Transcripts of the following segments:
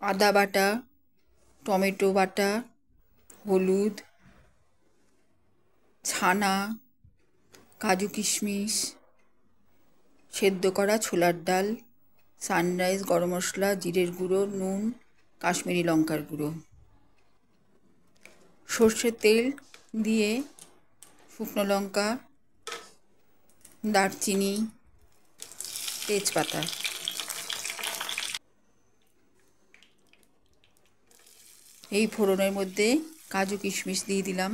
আদা বাটা, টমেটো বাটা, হলুদ, ছানা, কাজু কিশমিশ, সেদ্ধ করা ছোলার ডাল, সানরাইজ গরম মশলা, জিরের গুঁড়ো, নুন, কাশ্মীরি লঙ্কার গুঁড়ো। সর্ষের তেল দিয়ে শুকনো লঙ্কা, দারচিনি, তেজপাতা, এই ফোড়নের মধ্যে কাজু কিশমিশ দিয়ে দিলাম।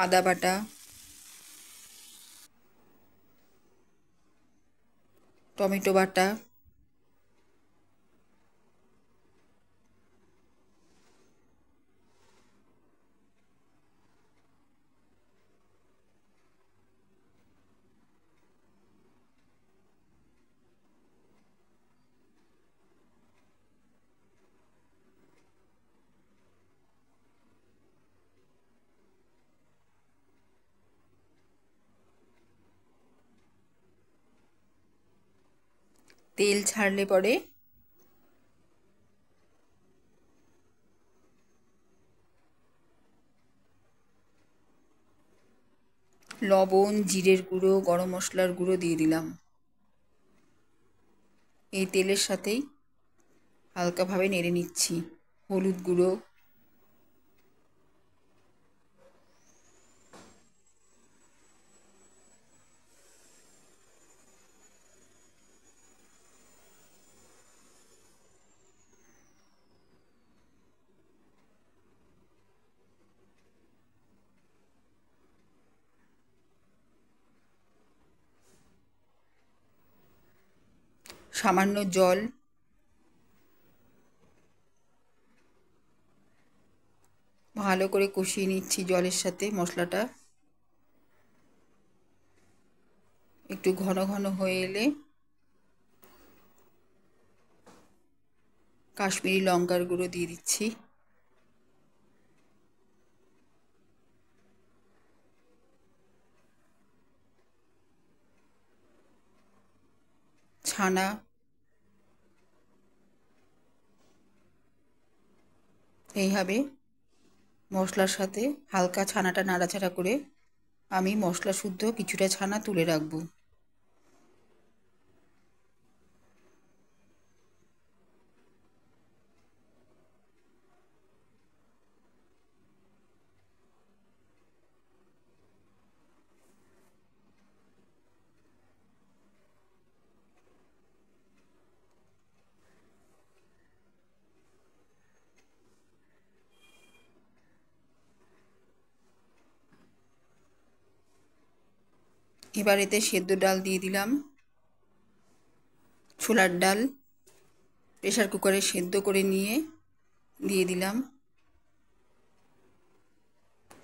আদা বাটা, টমেটো বাটা, তেল ছাড়লে পরে লবণ, জিরের গুঁড়ো, গরম মশলার গুঁড়ো দিয়ে দিলাম। এই তেলের সাথেই হালকাভাবে নেড়ে নিচ্ছি। হলুদ গুঁড়ো, সামান্য জল, ভালো করে কষিয়ে নিচ্ছি জলের সাথে মশলাটা। একটু ঘন ঘন হয়ে এলে কাশ্মীরি লঙ্কার গুঁড়ো দিয়ে দিচ্ছি। ছানা, এইভাবে মশলার সাথে হালকা ছানাটা নাড়াচাড়া করে আমি মশলা শুদ্ধ কিছুটা ছানা তুলে রাখবো। এবার এতে সেদ্ধ ডাল দিয়ে দিলাম। ছোলার ডাল প্রেসার কুকারে সেদ্ধ করে নিয়ে দিয়ে দিলাম।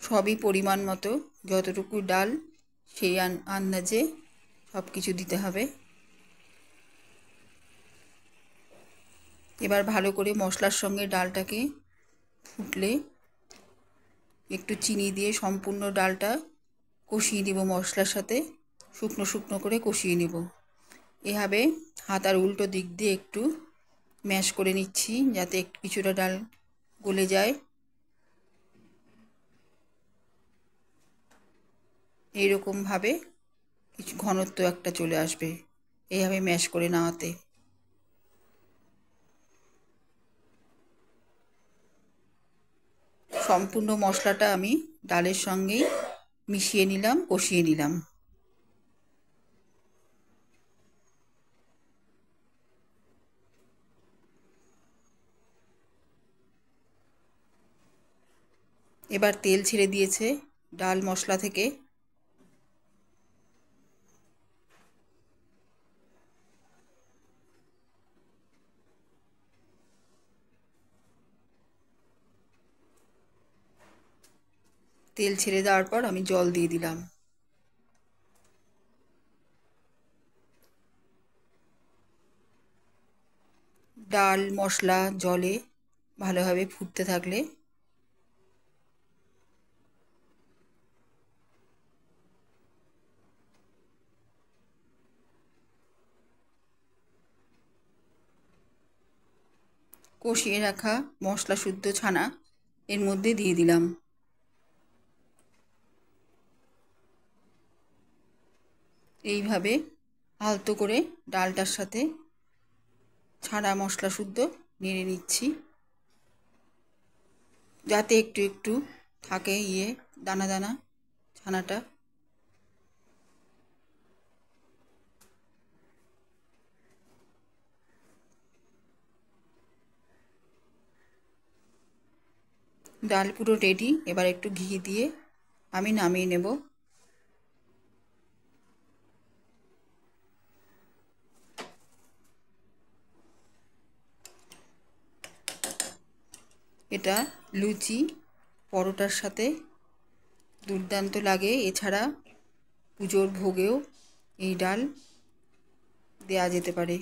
সবই পরিমাণ মতো, যতটুকু ডাল সেই আন্দাজে সব কিছু দিতে হবে। এবার ভালো করে মশলার সঙ্গে ডালটাকে ফুটলে একটু চিনি দিয়ে সম্পূর্ণ ডালটা কষিয়ে নেব মশলার সাথে, শুকনো শুকনো করে কষিয়ে নেব। এভাবে হাতার উল্টো দিক দিয়ে একটু ম্যাশ করে নিচ্ছি যাতে একটু কিছুটা ডাল গলে যায়। এইরকমভাবে কিছু ঘনত্ব একটা চলে আসবে এইভাবে ম্যাশ করে নেওয়াতে। সম্পূর্ণ মশলাটা আমি ডালের সঙ্গেই মিশিয়ে নিলাম, কষিয়ে নিলাম। এবার তেল ছেড়ে দিয়েছে ডাল মশলা থেকে। তেল ছেড়ে দেওয়ার পর আমি জল দিয়ে দিলাম। ডাল মশলা জলে ভালোভাবে ফুটতে থাকলে কষিয়ে রাখা মশলা শুদ্ধ ছানা এর মধ্যে দিয়ে দিলাম। এইভাবে আলতো করে ডালটার সাথে ছানা মশলা শুদ্ধ নেড়ে নিচ্ছি, যাতে একটু একটু থাকে দানা দানা ছানাটা। ডাল পুরো রেডি। এবার একটু ঘি দিয়ে আমি নামিয়ে নেব। এটা লুচি পরোটার সাথে দুর্দান্ত লাগে। এছাড়া পুজোর ভোগেও এই ডাল দেয়া যেতে পারে।